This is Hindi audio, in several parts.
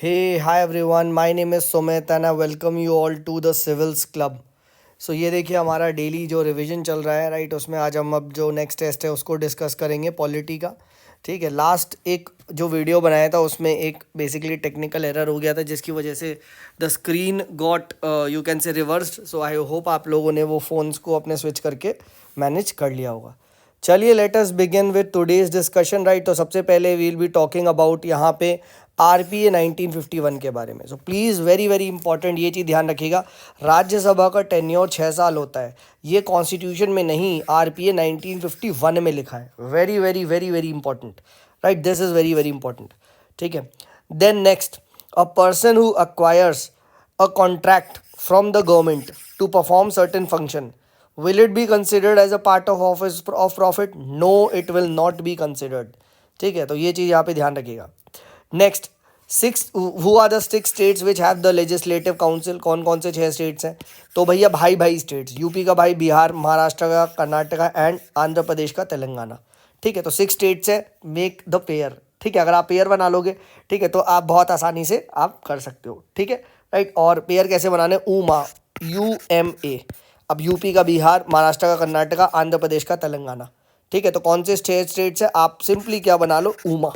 Hey, hi everyone. My name is Sumit and I welcome you all to the Civils Club. सो ये देखिए हमारा डेली जो रिवीजन चल रहा है राइट, उसमें आज हम अब जो नेक्स्ट टेस्ट है उसको डिस्कस करेंगे पॉलिटी का। ठीक है, लास्ट एक जो वीडियो बनाया था उसमें एक बेसिकली टेक्निकल एरर हो गया था जिसकी वजह से the screen got you can से रिवर्स्ड। सो आई होप आप लोगों ने वो फ़ोन्स को अपने स्विच करके मैनेज कर लिया होगा। चलिए let us begin with today's discussion right. तो सबसे पहले वील बी टॉकिंग अबाउट यहाँ पे आरपीए 1951 के बारे में। So please very very important ये चीज़ ध्यान रखिएगा, राज्यसभा का टेन्योर 6 साल होता है। ये कॉन्स्टिट्यूशन में नहीं, आरपीए 1951 में लिखा है। Very very very very important right, this is very very important. ठीक है, then next, a person who acquires a contract from the government to perform certain function, will it be considered as a part of office of profit? No, it will not be considered. ठीक है, तो ये चीज़ यहाँ पे ध्यान रखिएगा। Next, who are the 6 states which have the legislative council? कौन कौन से 6 स्टेट्स हैं? तो भैया भाई भाई स्टेट्स, यूपी का भाई, बिहार, महाराष्ट्र का, कर्नाटका एंड आंध्र प्रदेश का तेलंगाना। ठीक है, तो 6 स्टेट्स है, मेक द पेयर। ठीक है, अगर आप पेयर बना लोगे ठीक है तो आप बहुत आसानी से आप कर सकते हो। ठीक है राइट, और पेयर कैसे बनाने? UMA, UMA। अब यूपी का बिहार, महाराष्ट्र का कर्नाटका, आंध्र प्रदेश का तेलंगाना। ठीक है, तो कौन से 6 स्टेट्स है? आप सिंपली क्या बना लो? UMA,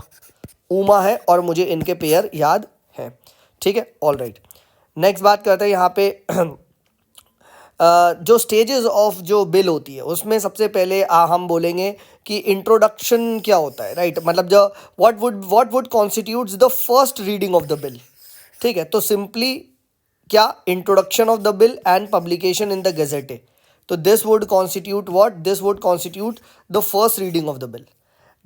UMA है और मुझे इनके पेयर याद है। ठीक है, ऑल राइट। नेक्स्ट बात करते हैं यहाँ पे जो स्टेजेस ऑफ जो बिल होती है उसमें सबसे पहले हम बोलेंगे कि इंट्रोडक्शन क्या होता है राइट, मतलब जो what would constitutes the first reading of the bill. ठीक है, तो सिंपली क्या? Introduction of the bill and publication in the gazette. तो this would constitute what? This would constitute the first reading of the bill.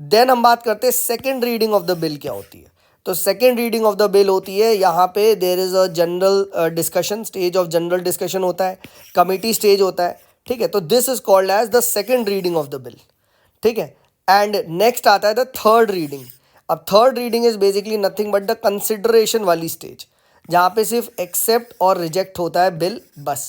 Then हम बात करते हैं second reading of the bill क्या होती है। तो second reading of the bill होती है यहाँ पे there is a general discussion, stage of general discussion होता है, कमिटी स्टेज होता है। ठीक है, तो this is called as the second reading of the bill. ठीक है, एंड नेक्स्ट आता है द थर्ड रीडिंग। अब third reading is basically nothing but the consideration वाली स्टेज, जहाँ पे सिर्फ एक्सेप्ट और रिजेक्ट होता है बिल बस।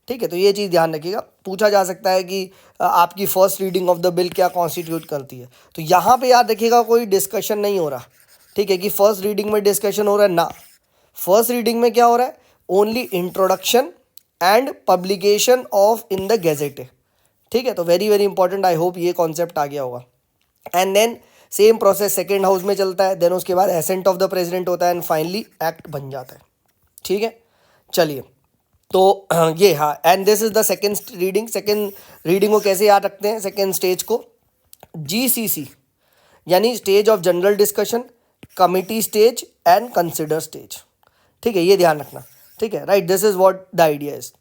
ठीक है, तो ये चीज़ ध्यान रखिएगा। पूछा जा सकता है कि आपकी first reading of the bill क्या कॉन्स्टिट्यूट करती है, तो यहाँ पे याद रखिएगा कोई डिस्कशन नहीं हो रहा। ठीक है, कि फर्स्ट रीडिंग में डिस्कशन हो रहा है ना, फर्स्ट रीडिंग में क्या हो रहा है? Only introduction and publication of in the gazette. ठीक है, तो very very important, I hope ये कॉन्सेप्ट आ गया होगा। And then same process second house में चलता है, देन उसके बाद एसेंट ऑफ द प्रेसिडेंट होता है एंड फाइनली एक्ट बन जाता है। ठीक है, चलिए तो ये हाँ, and this is the second reading. Second reading को कैसे याद रखते हैं? सेकेंड स्टेज को GCC यानी stage of general discussion, committee stage and consider stage. ठीक है, ये ध्यान रखना। ठीक है right, this is what the idea is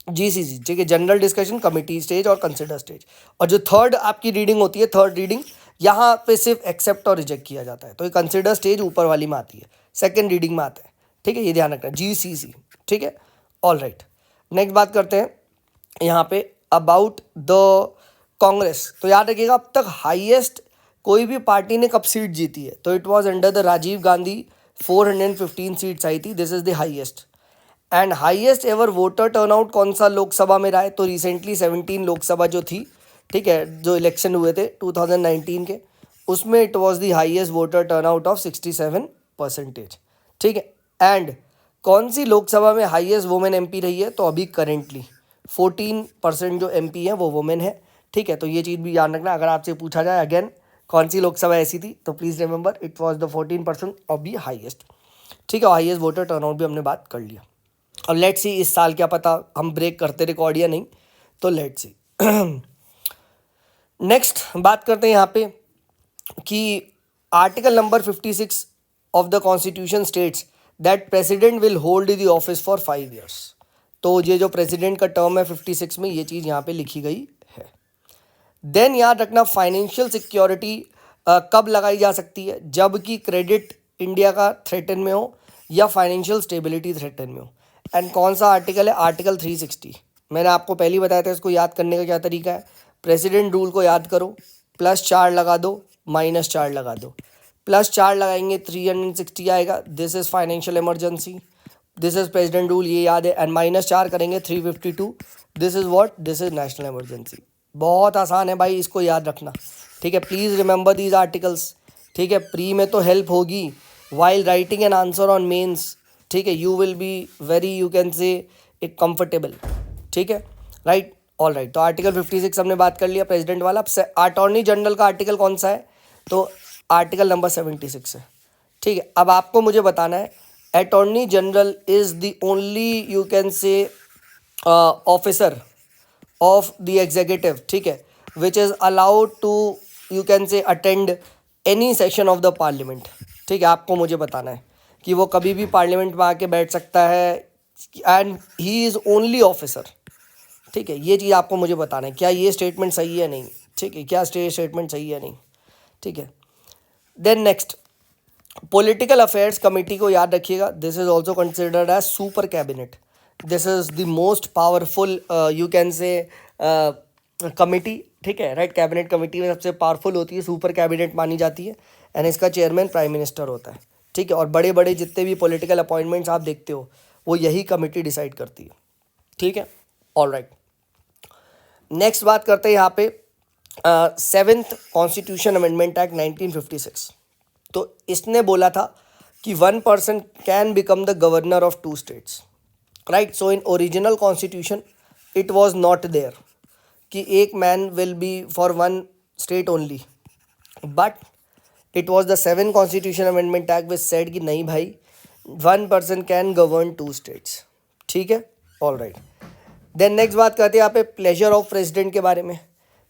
GCC। ठीक है, जनरल डिस्कशन, कमिटी स्टेज और कंसिडर स्टेज। और जो थर्ड आपकी रीडिंग होती है, थर्ड रीडिंग, यहाँ पे सिर्फ एक्सेप्ट और रिजेक्ट किया जाता है। तो ये कंसिडर स्टेज ऊपर वाली में आती है, सेकेंड रीडिंग में आता है। ठीक है, ये ध्यान रखना, GCC। ठीक है, ऑल राइट। नेक्स्ट बात करते हैं यहाँ पे अबाउट द कांग्रेस। तो याद रखिएगा अब तक हाईएस्ट कोई भी पार्टी ने कब सीट जीती है, तो it was under the Rajiv Gandhi, 415 seats आई थी, this is the highest. And highest ever voter turnout कौन सा लोकसभा में रहा है? तो रिसेंटली 17 लोकसभा जो थी, ठीक है, जो इलेक्शन हुए थे 2019 के, उसमें it was the highest voter turnout of 67%। ठीक है, एंड कौन सी लोकसभा में हाईएस्ट वुमेन MP रही है? तो अभी करेंटली 14% जो MP हैं वो वुमेन है। ठीक है, तो ये चीज़ भी याद रखना, अगर आपसे पूछा जाए अगेन कौन सी लोकसभा ऐसी थी, तो please remember it was the 14% of the highest. ठीक है, हाईएस्ट वोटर टर्नआउट भी हमने बात कर लिया। और लेट्स सी इस साल क्या पता हम ब्रेक करते रिकॉर्ड या नहीं, तो लेट्स सी। नेक्स्ट बात करते हैं यहाँ पे कि article number 56 of the constitution states that president will hold the office for 5 years। तो ये जो प्रेसिडेंट का टर्म है 56 में, ये चीज़ यहाँ पे लिखी गई है। देन याद रखना, फाइनेंशियल सिक्योरिटी कब लगाई जा सकती है? जबकि क्रेडिट इंडिया का थ्रेटन में हो या फाइनेंशियल स्टेबिलिटी थ्रेटन में हो। एंड कौन सा आर्टिकल है? आर्टिकल 360। मैंने आपको पहले ही बताया था इसको याद करने का क्या तरीका है। प्रेसिडेंट रूल को याद करो, +4 लगा दो, -4 लगा दो। +4 लगाएंगे 360 आएगा, this is financial emergency, this is president rule, ये याद है। एंड -4 करेंगे 352, this is what? This is national emergency. बहुत आसान है भाई, इसको याद रखना। ठीक है, प्लीज़ रिमेंबर दीज आर्टिकल्स। ठीक है, प्री में तो हेल्प होगी, while writing an answer on mains, ठीक है, you will be very, you can say, एक comfortable, ठीक है, राइट, ऑल राइट। तो आर्टिकल 56 हमने बात कर लिया प्रेसिडेंट वाला। अब अटॉर्नी जनरल का आर्टिकल कौन सा है, तो आर्टिकल नंबर 76 है, ठीक है। अब आपको मुझे बताना है attorney general is the only, you can say, officer of the executive, ठीक है, which is allowed to, you can say, attend any session of the parliament, ठीक है। आपको मुझे बताना है कि वो कभी भी पार्लियामेंट में आके बैठ सकता है and he is only officer, ठीक है। ये चीज़ आपको मुझे बताना है, क्या ये स्टेटमेंट सही है नहीं, ठीक है, क्या स्टेटमेंट सही है नहीं, ठीक है। Then next, political affairs committee को याद रखिएगा, this is also considered as super cabinet. This is the most powerful, you can say, committee, ठीक है, राइट। कैबिनेट कमेटी में सबसे पावरफुल होती है, सुपर कैबिनेट मानी जाती है, एंड इसका चेयरमैन प्राइम मिनिस्टर होता है, ठीक है। और बड़े बड़े जितने भी पॉलिटिकल अपॉइंटमेंट्स आप देखते हो वो यही कमेटी डिसाइड करती है, ठीक है, ऑल राइट। नेक्स्ट बात करते हैं यहाँ पे 7th कॉन्स्टिट्यूशन अमेंडमेंट एक्ट 1956। तो इसने बोला था कि 1 person can become the governor of 2 states, right. So in original constitution it was not there कि एक man will be for 1 state only, but it was the 7th constitution amendment act which said कि नहीं भाई, 1 पर्सन कैन गवर्न 2 स्टेट्स, ठीक है, ऑल राइट। देन नेक्स्ट बात करते हैं यहाँ पे प्लेजर ऑफ प्रेसिडेंट के बारे में।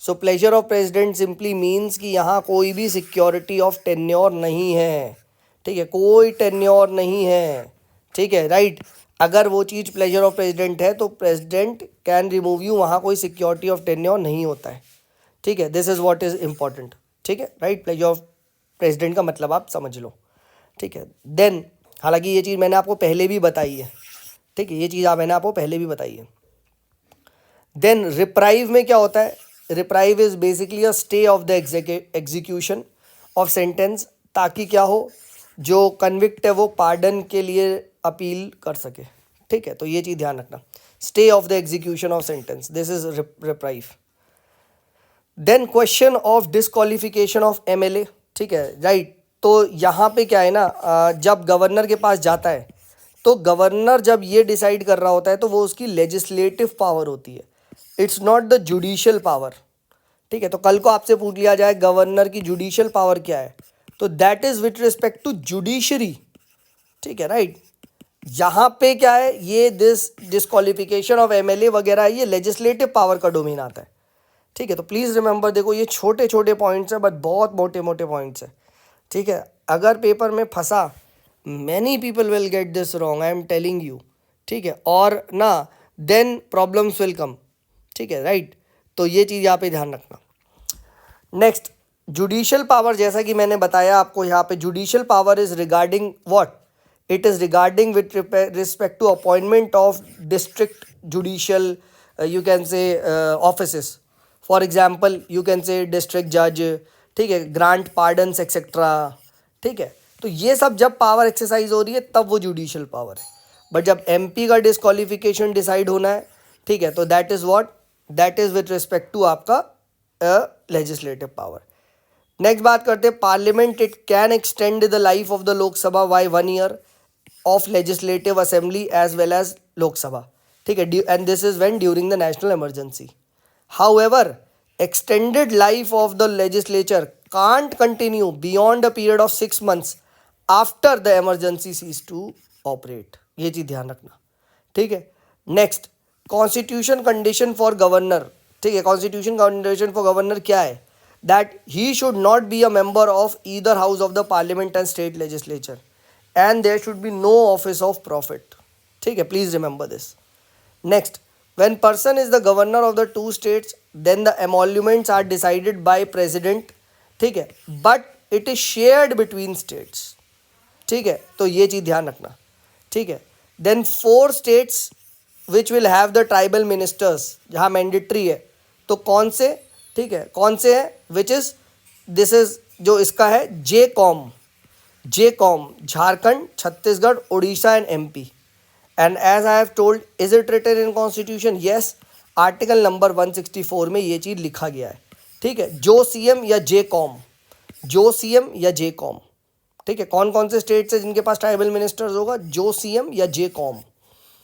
सो pleasure of president simply means कि यहाँ कोई भी सिक्योरिटी ऑफ टेन्योर नहीं है, ठीक है, कोई टेन्योर नहीं है, ठीक है, राइट। अगर वो चीज़ प्लेजर ऑफ प्रेसिडेंट है तो प्रेसिडेंट कैन रिमूव यू, वहाँ कोई सिक्योरिटी ऑफ टेन्योर नहीं होता है, ठीक है। This is what is important, ठीक है, राइट। प्लेजर ऑफ प्रेसिडेंट का मतलब आप समझ लो, ठीक है। देन हालांकि ये चीज़ मैंने आपको पहले भी बताई है, ठीक है, ये चीज़ मैंने आपको पहले भी बताई है। देन रिप्राइव में क्या होता है, reprieve is basically a stay of the execution of sentence, ताकि क्या हो, जो कन्विक्ट है वो पार्डन के लिए अपील कर सके, ठीक है। तो ये चीज़ ध्यान रखना, stay of the execution of sentence, this is reprieve. Then question of disqualification of MLA, ठीक है, राइट। तो यहाँ पे क्या है ना, जब गवर्नर के पास जाता है तो गवर्नर जब ये डिसाइड कर रहा होता है तो वो उसकी लेजिस्लेटिव पावर होती है, it's not the judicial power, ठीक है। तो कल को आपसे पूछ लिया जाए गवर्नर की जुडिशियल पावर क्या है, तो that is with respect to judiciary, ठीक है, राइट। यहाँ पे क्या है, ये डिस्क्वालिफिकेशन ऑफ एमएलए वगैरह ये लेजिस्लेटिव पावर का डोमेन आता है, ठीक है। तो प्लीज़ रिमेंबर, देखो ये छोटे छोटे पॉइंट्स हैं बट बहुत मोटे मोटे पॉइंट्स हैं, ठीक है। अगर पेपर में फंसा, many people will get this wrong, I am telling you, ठीक है, और ना देन प्रॉब्लम्स विल कम, ठीक है, राइट। तो ये चीज़ यहाँ पे ध्यान रखना। नेक्स्ट, जुडिशियल पावर, जैसा कि मैंने बताया आपको यहाँ पे, judicial power is regarding what, it is regarding with respect to appointment of district judicial, you can say, offices, for example you can say district जज, ठीक है, ग्रांट पार्डन्स एक्सेट्रा, ठीक है। तो ये सब जब पावर एक्सरसाइज हो रही है तब वो जुडिशियल पावर है, बट जब एमपी का डिस्क्वालिफिकेशन डिसाइड होना है, ठीक है, तो that is what, that is with respect to आपका लेजिस्लेटिव पावर। नेक्स्ट बात करते हैं parliament, it can extend the life of the Lok Sabha by 1 year of legislative assembly as well as Lok Sabha, ठीक है, and this is when during the national emergency. However, extended life of the legislature can't continue beyond a period of 6 months after the emergency cease to operate, ये चीज़ ध्यान रखना, ठीक है। Next, constitution condition for governor, ठीक है, कॉन्स्टिट्यूशन कंडीशन फॉर गवर्नर क्या है, that he should not be a member of either house of the parliament and state legislature, and there should be no office of profit, ठीक है, please remember this. Next, when person is the governor of the 2 states, then the emoluments are decided by president, ठीक है, but it is shared between states, ठीक है। तो ये चीज़ ध्यान रखना, ठीक है। then 4 states which will have the tribal ministers, जहाँ मैंडेटरी है, तो कौन से, ठीक है, कौन से है, which is, this is जो इसका है जे कॉम, Jharkhand, Chhattisgarh, Orissa and MP. And as I have told, is it written in constitution? Yes, article number 164 में ये चीज़ लिखा गया है, ठीक है, जो सीएम या जे कॉम, ठीक है, कौन कौन से स्टेट्स है जिनके पास ट्राइबल मिनिस्टर्स होगा, जो सीएम या जे कॉम।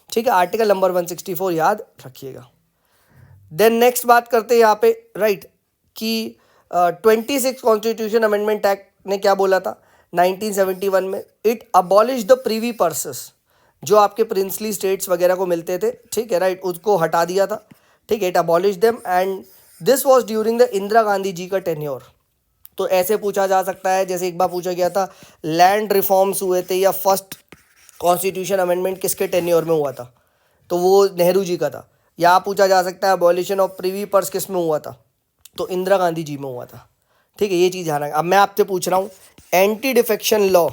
ठीक है, आर्टिकल नंबर 164 याद रखिएगा। देन नेक्स्ट बात करते हैं यहाँ पे राइट कि 26 कॉन्स्टिट्यूशन अमेंडमेंट एक्ट ने क्या बोला था 1971 में, it abolish the Privi purses, जो आपके प्रिंसली स्टेट्स वगैरह को मिलते थे, ठीक है राइट, उसको हटा दिया था। ठीक है, it abolish them and this was during the Indira Gandhi ji का टेन्योर। तो ऐसे पूछा जा सकता है, जैसे एक बार पूछा गया था लैंड रिफॉर्म्स हुए थे या फर्स्ट कॉन्स्टिट्यूशन अमेंडमेंट किसके टेन्योर में हुआ था, तो वो नेहरू जी का था। यहाँ पूछा जा सकता है अबॉलिशन ऑफ प्रीवी पर्स किस में हुआ था, तो इंदिरा गांधी जी में हुआ था। ठीक है, ये चीज़ ध्यान रखना। अब मैं आपसे पूछ रहा हूँ anti defection law,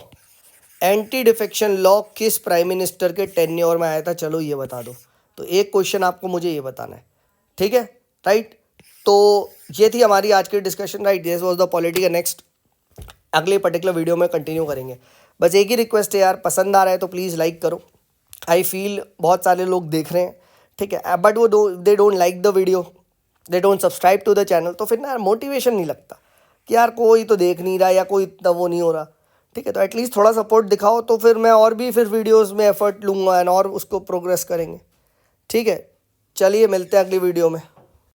anti defection law किस प्राइम मिनिस्टर के टेन्योर में आया था, चलो ये बता दो। तो एक क्वेश्चन आपको मुझे ये बताना है, ठीक है राइट। तो ये थी हमारी आज की discussion right, this was the polity का नेक्स्ट अगले पर्टिकुलर वीडियो में कंटिन्यू करेंगे। बस एक ही रिक्वेस्ट है यार, पसंद आ रहा है तो प्लीज़ लाइक करो। आई फील बहुत सारे लोग देख रहे हैं, ठीक है, बट वो they don't like the video, they don't subscribe to the channel, तो फिर ना यार मोटिवेशन नहीं लगता कि यार कोई तो देख नहीं रहा या कोई इतना वो नहीं हो रहा। ठीक है, तो एटलीस्ट थोड़ा सपोर्ट दिखाओ, तो फिर मैं और भी फिर वीडियोस में एफर्ट लूँगा एंड और उसको प्रोग्रेस करेंगे। ठीक है, चलिए मिलते हैं अगली वीडियो में।